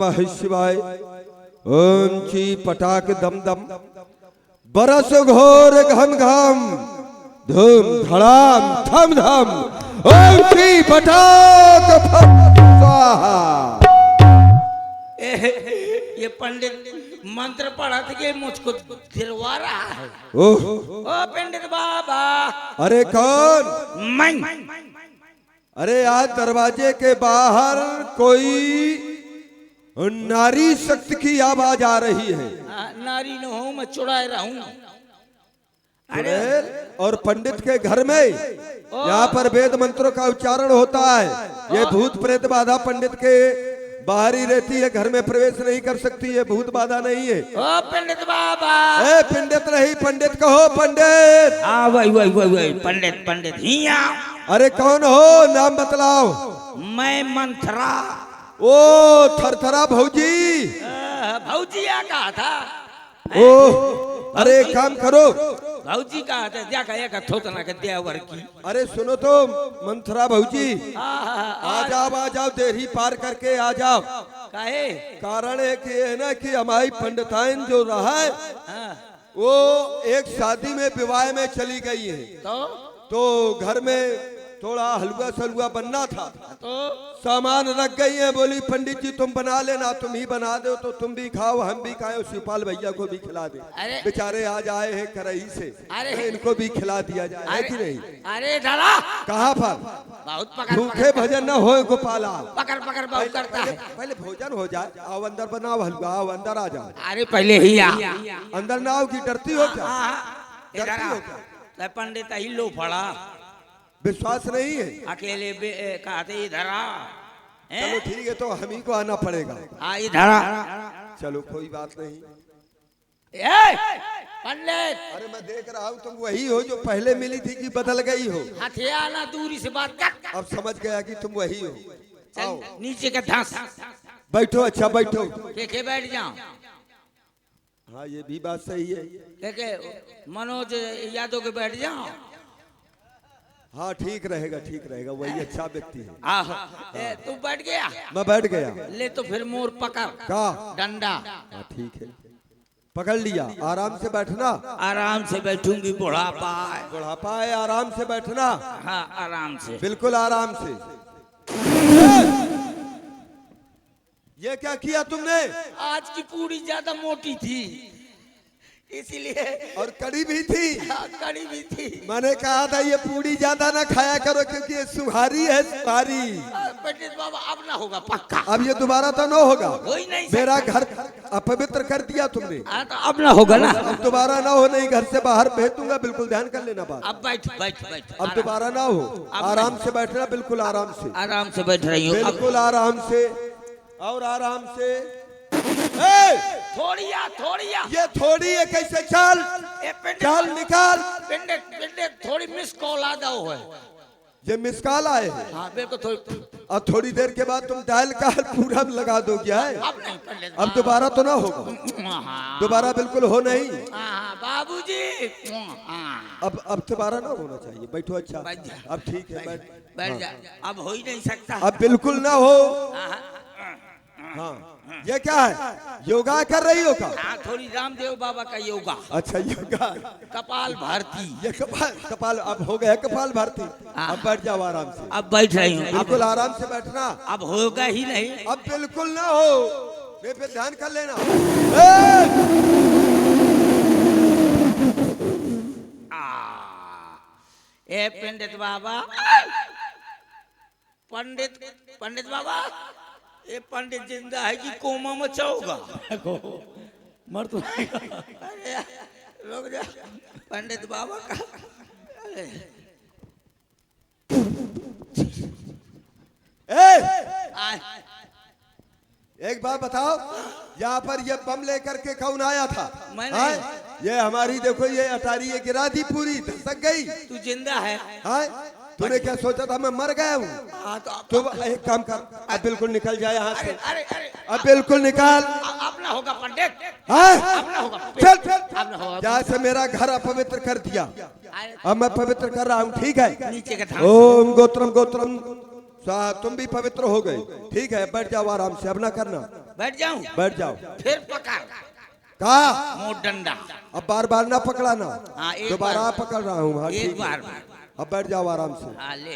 नमः शिवाय। ओम ची पटाक दम दम बरस घोर घम घम धूम धड़ाम धम धम। ओम ची पटाक फम स्वाहा। ये पंडित मंत्र पढ़ा था कि मुझको दिलवा रहा है। ओह ओ पंडित बाबा। अरे कौन? मैं। अरे आज दरवाजे के बाहर कोई नारी शक्ति की आवाज आ रही है। नारी न हूँ, मैं चुड़ाए रहूं। अरे और पंडित के घर में यहाँ पर वेद मंत्रों का उच्चारण होता है। ये भूत प्रेत बाधा पंडित के बाहर ही रहती है, घर में प्रवेश नहीं कर सकती है, भूत बाधा नहीं है। ओ पंडित बाबा। ए पंडित नहीं, पंडित कहो पंडित। वही पंडित पंडित ही आओ। अरे कौन हो, नाम बतलाओ। मैं मंथरा। ओ थरथरा भौजी। भौजिया कहा था। ओ अरे एक काम करो। भौजी कहा था, क्या कहेगा थोतना के देवर की। अरे सुनो तो मंथरा भौजी, आ जाओ देर ही पार करके आ जाओ। काहे? कारण है कि है ना कि हमारी पंडिताइन जो रहा है वो एक शादी में विवाह में चली गई है, तो घर में थोड़ा हलवा सलवा बनना था, तो सामान रख गई है। बोली पंडित जी तुम बना लेना, तुम ही बना दो तो तुम भी खाओ हम भी खाओ, शिवपाल भैया को भी खिला दे। बेचारे आज आए हैं करही से, अरे इनको भी खिला दिया जाए, है कि नहीं? अरे धड़ा कहाँ पर बहुत पकड़ भूखे भजन न हो गोपाला। पकड़ पकड़ बहुत करता है। पहले भोजन हो जाए, आओ अंदर बनाओ हलवा, आओ अंदर आ जाओ। अरे पहले ही आ। अंदर ना आओ की डरती हो क्या? डरती हो क्या? पंडित ही लो फड़ा, विश्वास नहीं है? अकेले कहते इधर आ। चलो ठीक है, तो हम ही को आना पड़ेगा। इधर चलो कोई बात नहीं। पंडित। अरे मैं देख रहा हूँ तुम वही हो जो पहले मिली थी कि बदल गई हो? हथियाना दूरी से बात कर। अब समझ गया कि तुम वही हो। चल नीचे का धंस। बैठो, अच्छा बैठो। के बैठ जाओ। हाँ ये भी बात सही है। देखे मनोज यादव के बैठ जाओ। हाँ ठीक रहेगा, ठीक रहेगा, वही अच्छा व्यक्ति है। तू बैठ गया? मैं बैठ गया। ले तो फिर मोर पकड़ का डंडा। ठीक है, पकड़ लिया। आराम से बैठना। आराम से बैठूंगी, बुढ़ापा है। बुढ़ापा है, आराम से बैठना। हाँ आराम से, बिल्कुल आराम से। ये क्या किया तुमने? आज की पूरी ज्यादा मोटी थी इसीलिए, और कड़ी भी थी। कड़ी भी थी। मैंने कहा था ये पूरी ज्यादा ना खाया करो क्योंकि ये सुहारी है, सुहारी। पंडित बाबा अब ना होगा पक्का। अब ये दोबारा तो ना होगा। हो ही नहीं, मेरा घर अपवित्र कर दिया तुमने। तो अब ना होगा ना। अब दोबारा ना हो, नहीं घर से बाहर भेज दूंगा, बिल्कुल ध्यान कर लेना बात। अब बैठ बैठ बैठ। अब दोबारा ना हो, आराम से बैठना, बिल्कुल आराम से। आराम से बैठ रही हूँ, बिल्कुल आराम से और आराम से। थोड़िया थोड़िया, ये थोड़ी है कैसे? चल चल निकाल। पंडित पंडित थोड़ी मिस कॉल आ जाओ है। ये मिस कॉल आए? हाँ बिल्कुल। अब थोड़ी देर के बाद तुम डायल का पूरा लगा दो क्या है? अब नहीं पंडित, अब दोबारा तो ना होगा, दोबारा बिल्कुल हो नहीं। बाबूजी अब दोबारा ना होना चाहिए। बैठो, अच्छा अब ठीक है, बैठ जा। अब हो ही नहीं सकता, अब बिल्कुल ना हो। हाँ ये क्या है? योगा कर रही हो का? थोड़ी रामदेव बाबा का योगा। अच्छा योगा, कपाल भारती। ये कपाल अब हो गया कपाल भारती। अब बैठ जाओ आराम से। अब बैठ रही हूँ, बिल्कुल आराम से बैठना। अब होगा ही नहीं, अब बिल्कुल ना हो, मेरे पे ध्यान कर लेना। ए पंडित बाबा, पंडित बाबा, ये पंडित जिंदा है कि कोमा मचाओगा? मर तो रुक जा पंडित बाबा का। एक बात बताओ, यहाँ पर ये बम लेकर के कौन आया था? मैंने। ये हमारी देखो ये अटारी ये गिरा दी, पूरी धसक गई। तू जिंदा है? तूने क्या सोचा था मैं मर गया हूँ? तो एक काम कर, अब बिल्कुल निकल जाए यहाँ से। अरे अरे अब बिल्कुल निकाल। अब ना होगा पंडित, अब ना होगा। चल यहाँ से मेरा घर अपवित्र कर दिया, अब मैं पवित्र कर रहा हूँ, ठीक है? नीचे का ओम गोत्रम गोत्रम तुम भी पवित्र हो गए। ठीक है, बैठ जाओ आराम से, अब ना करना। बैठ जाऊं? बैठ जाओ। फिर पकड़ कहा मुंह डंडा। अब बार बार ना पकड़ाना। हाँ, एक दोबारा बार। पकड़ रहा हूँ। हाँ, एक ठीक है। बार। अब बैठ जाओ आराम से। हाँ ले।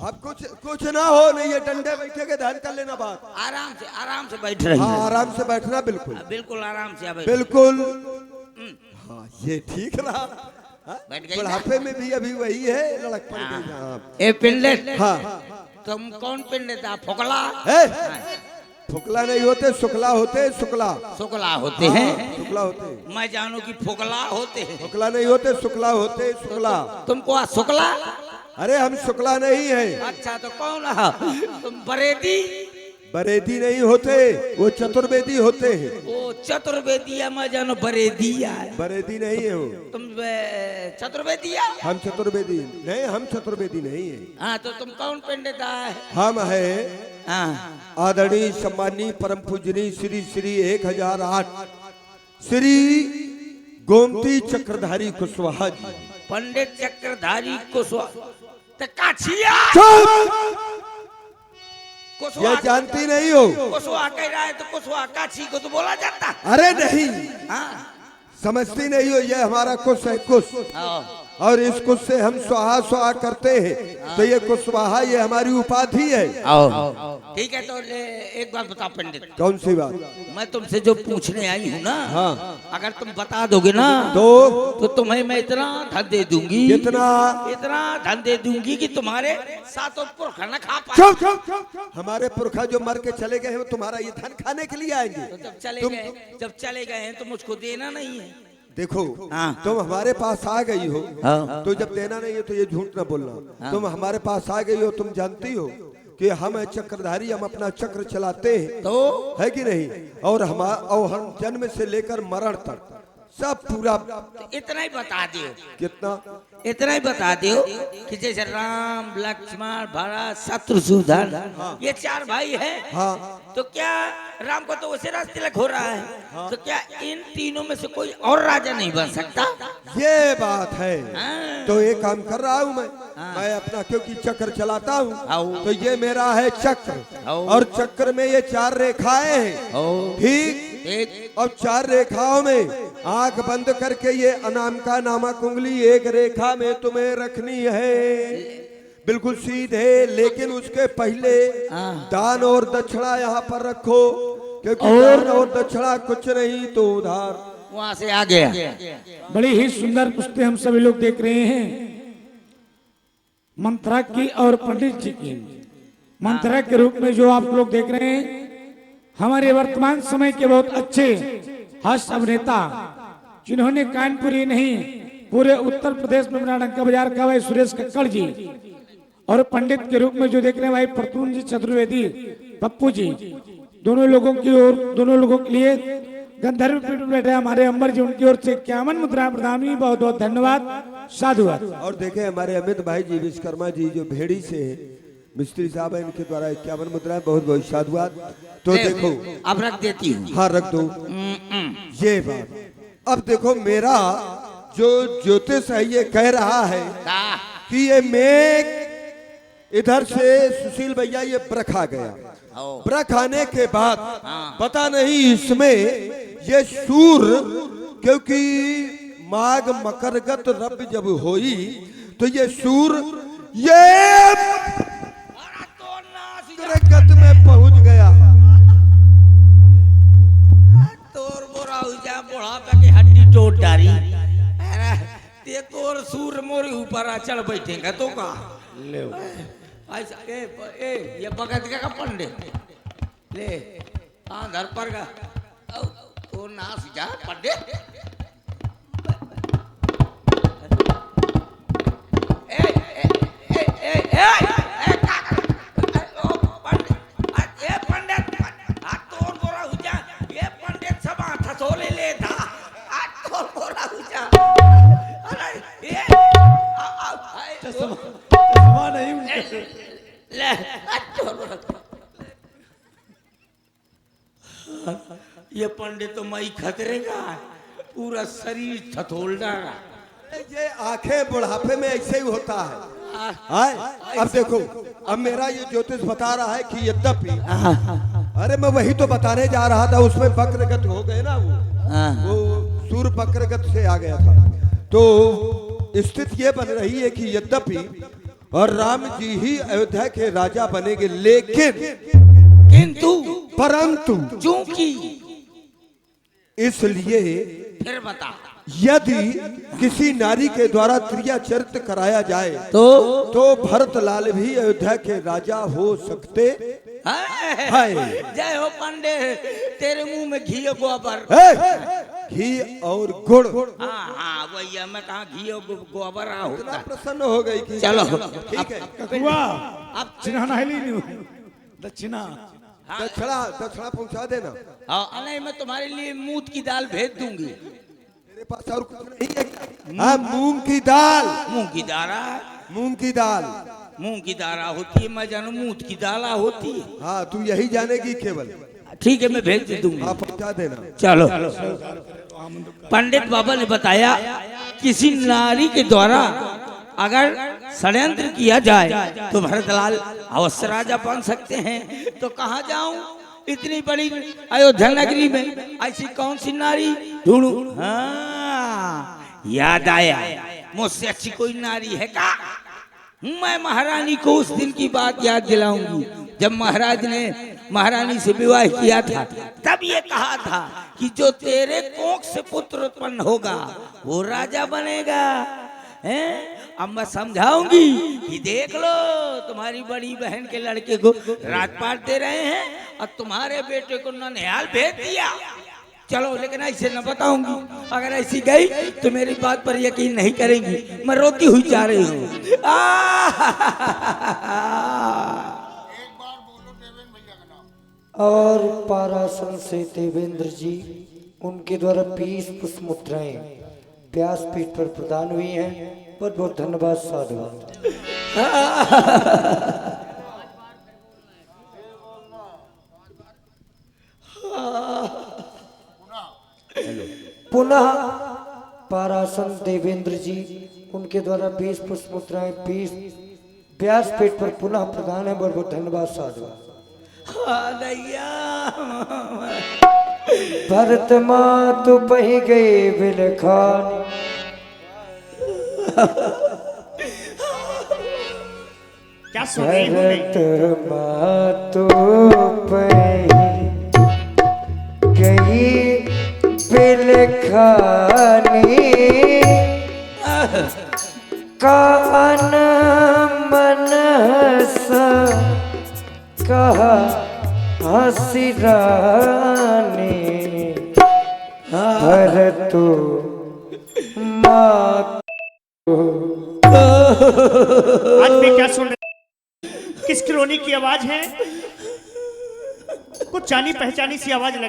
अब कुछ ना हो, नहीं ये डंडे बैठे के ध्यान कर लेना बात। आराम से बैठ रही हाँ, है। आराम से बैठना, बिल्कुल बिल्कुल आराम से बैठ। बिल्कुल। हाँ, ये ठीक रहा। हाँ? बैठ गई ना? बुढ़ापे में भी अभी वही है, लड़क पड़ गई। हाँ। ए पिंडे, हाँ। तुम कौन पिंडे था? फोकला? फुकला नहीं होते, शुक्ला होते। शुक्ला शुक्ला होते हैं। शुक्ला होते। मैं जानू कि फोकला होते हैं। फुकला नहीं होते, शुक्ला होते। शुक्ला। तुमको आ शुक्ला? अरे हम शुक्ला नहीं है। अच्छा तो कौन है? तुम बरेदी? बरेदी नहीं होते, वो चतुर्वेदी होते हैं। वो चतुर्वेदिया, मैं जानो बरेदिया। बरेदी नहीं है वो। तुम चतुर्वेदिया? हम चतुर्वेदी नहीं, हम चतुर्वेदी नहीं है। हाँ तो तुम कौन पंडित है? हम है हाँ। आदरणीय सम्मानी परम पूजनीय श्री श्री 1008 श्री गोमती चक्रधारी कुशवाहा जी। पंडित चक्रधारी कुशवाहा काछिया। ये जानती नहीं हो? कुशवाहा कह रहा है तो कुशवाहा काछी को तो बोला जाता। अरे नहीं, हाँ। समझती नहीं हो? ये हमारा कुश है, कुश। और इस कुश से हम स्वाहा स्वाहा करते हैं, तो ये कुशवाहा ये हमारी उपाधि है। ठीक है, तो एक बात बताओ पंडित। कौन सी बात? मैं तुमसे जो पूछने आई हूँ ना, हाँ, अगर तुम बता दोगे ना तो तुम्हें मैं इतना धन दे दूंगी। इतना धन दे दूंगी कि तुम्हारे सातों पुरखा न खा पाए। चुप चुप। हमारे पुरखा जो मर के चले गए हैं, वो तुम्हारा ये धन खाने के लिए आएंगे। तो जब चले गए हैं तो मुझको देना नहीं है। देखो, हाँ। तुम हमारे पास आ गई हो, हाँ। तो जब देना नहीं है तो ये झूठ ना बोलना। हाँ। तुम हमारे पास आ गई हो, तुम जानती हो कि हम चक्रधारी, हम अपना चक्र चलाते हैं, तो है कि नहीं? और हम जन्म से लेकर मरण तक सब पूरा। इतना ही बता दियो। कितना? इतना ही बता दियो कि जैसे राम, लक्ष्मण, भरत, शत्रुघ्न, ये चार भाई हैं। हाँ। तो क्या राम को तो वैसे राज तिलक हो रहा है। हाँ। तो क्या इन तीनों में से कोई और राजा नहीं बन सकता? ये बात है। हाँ। तो एक काम कर रहा हूँ मैं। हाँ। मैं अपना क्योंकि चक्र चलाता हूँ, हाँ। तो ये मेरा है चक्र। हाँ। और चक्र में ये 4 रेखाएं हैं। हाँ। ठीक। अब 4 रेखाओं में आंख बंद करके ये अनामिका नामक उंगली एक रेखा में तुम्हें रखनी है, बिल्कुल सीधे। लेकिन उसके पहले दान और दक्षिणा यहाँ पर रखो, क्योंकि दान और दक्षिणा कुछ नहीं तो उधार। वहां से आ गया। बड़ी ही सुंदर कुश्ती हम सभी लोग देख रहे हैं, मंत्रा की और पंडित जी की। मंत्रा के रूप में जो आप लोग देख रहे हैं, हमारे वर्तमान समय के बहुत अच्छे हास्य अभिनेता, जिन्होंने कानपुर ही नहीं पूरे उत्तर प्रदेश में अपना डंका बाजार का, भाई सुरेश कक्कड़ जी। और पंडित के रूप में जो देख रहे हैं भाई प्रतुन जी चतुर्वेदी, पप्पू जी। दोनों लोगों की ओर, दोनों लोगों के लिए गंधर्व पीठ में बैठे हमारे अम्बर जी, उनकी ओर से 51 मुद्रा प्रदान हुई। बहुत बहुत धन्यवाद, साधुवाद। और देखे हमारे अमित भाई जी विश्वकर्मा जी जो भेड़ी से मिस्त्री साहब है, इनके द्वारा 51 मुद्रा, बहुत बहुत साधुवाद। तो देखो, अब रख देती हूँ। हाँ रख दो। ये बात। अब देखो, मेरा जो ज्योतिष है ये कह रहा है कि ये मेघ इधर से सुशील भैया ये ब्रख आ गया। ब्रख आने के बाद पता नहीं इसमें ये सूर, क्योंकि माघ मकरगत रब जब होई तो ये सूर ये गत में पहुंच गया। तोर बोरा हो जा, बुढ़ापा की हड्डी टूट डाली। ते तोर सूर मोरी ऊपर चढ़ बैठेगा तो का ले ऐसा। ये भगत का पंडित ले धर पर का तो नाच जा पंडित। ये पंडित तो मई खतरे का पूरा शरीर थथोल डाला। ये आंखें बुढ़ापे में ऐसे ही होता है। हाय अब देखो, अब मेरा ये ज्योतिष बता रहा है कि यद्यपि, अरे मैं वही तो बताने जा रहा था, उसमें वक्रगत हो गए ना, वो सूर्य वक्रगत से आ गया था। तो स्थिति ये बन रही है कि यद्यपि और राम जी ही अयोध्या के राजा बनेंगे, लेकिन किंतु परंतु चूंकि, इसलिए फिर बता, यदि किसी नारी के द्वारा क्रिया चरित्र कराया जाए तो भरतलाल भी अयोध्या के राजा हो सकते हाय। जय हो पांडे, तेरे मुंह में घी और गोबर। घी और गुड़। हाँ वही है, मैं कहा घी और गोबर होता। प्रसन्न हो गई कि चलो ठीक है। अब चिन्हाना दक्षिणा दक्षिणा पहुंचा देना। हाँ नहीं, मैं तुम्हारे लिए मूंग की दाल भेज दूंगी। मेरे पास और कुछ नहीं है। हाँ, मूंग की दाल। मूंग की दारा, मूंग की दाल, मूंग की दारा होती है, मैं जानू मूंग की दाला होती है। हाँ तू यही जानेगी केवल। ठीक है, मैं भेज दूंगी। हाँ पहुंचा देना। चलो, पंडित बाबा ने बताया किसी नारी के द्वारा अगर षड्यंत्र किया जाए तो भरतलाल अवश्य राजा बन सकते हैं। तो कहाँ जाऊं इतनी बड़ी अयोध्या नगरी में, ऐसी कौन सी नारी ढूंढूं? हाँ याद आया, मुझसे अच्छी कोई नारी है का? मैं महारानी को उस दिन की बात याद दिलाऊंगी जब महाराज ने महारानी से विवाह किया था। तब ये कहा था कि जो तेरे कोख से पुत्र उत्पन्न होगा वो राजा बनेगा। हैं? अब मैं समझाऊंगी कि देख लो, तुम्हारी बड़ी बहन के लड़के को राजपाट दे रहे हैं और तुम्हारे बेटे को ननिहाल भेज दिया। चलो, लेकिन ऐसे न बताऊंगी, अगर ऐसी गई तो मेरी बात पर यकीन नहीं करेंगी। मैं रोती हुई जा रही हूँ। और पारासन से देवेंद्र जी, उनके द्वारा 20 पुष्प मुद्राएं व्यासपीठ पर प्रदान हुई हैं। बहुत बहुत धन्यवाद साधुवाद। पुनः पारासन देवेंद्र जी, उनके द्वारा 20 पुष्प मुद्राएं 20 व्यासपीठ पर पुनः प्रदान है। बहुत बहुत धन्यवाद साधुवाद। भरत मातु पही गए बिलखान, क्या सुन रही हूँ मैं? भरत मातु पही गई बिलखानी, कान मन सा कहा हंसी रानी, भरतु मातु। आज मैं क्या सुन रही? किस क्रोनी की आवाज है? कुछ जानी पहचानी सी आवाज लग